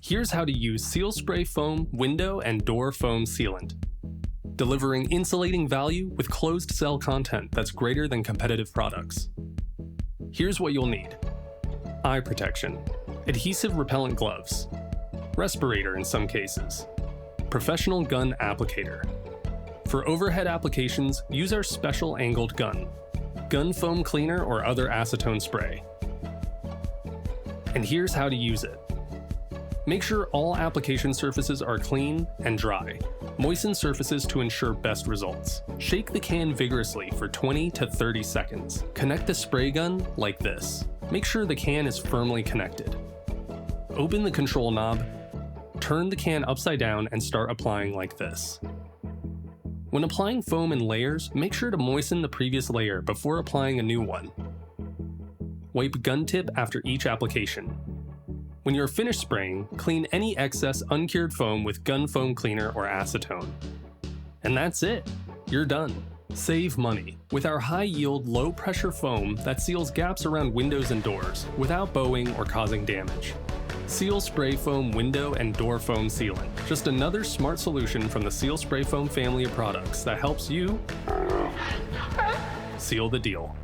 Here's how to use Seal Spray Foam window and door foam sealant, delivering insulating value with closed cell content that's greater than competitive products. Here's what you'll need: eye protection, adhesive repellent gloves, respirator in some cases, professional gun applicator. For overhead applications, use our special angled gun foam cleaner or other acetone spray. And here's how to use it. Make sure all application surfaces are clean and dry. Moisten surfaces to ensure best results. Shake the can vigorously for 20 to 30 seconds. Connect the spray gun like this. Make sure the can is firmly connected. Open the control knob, turn the can upside down and start applying like this. When applying foam in layers, make sure to moisten the previous layer before applying a new one. Wipe gun tip after each application. When you're finished spraying, clean any excess uncured foam with gun foam cleaner or acetone. And that's it. You're done. Save money with our high-yield, low-pressure foam that seals gaps around windows and doors without bowing or causing damage. Seal Spray Foam window and door foam sealant. Just another smart solution from the Seal Spray Foam family of products that helps you seal the deal.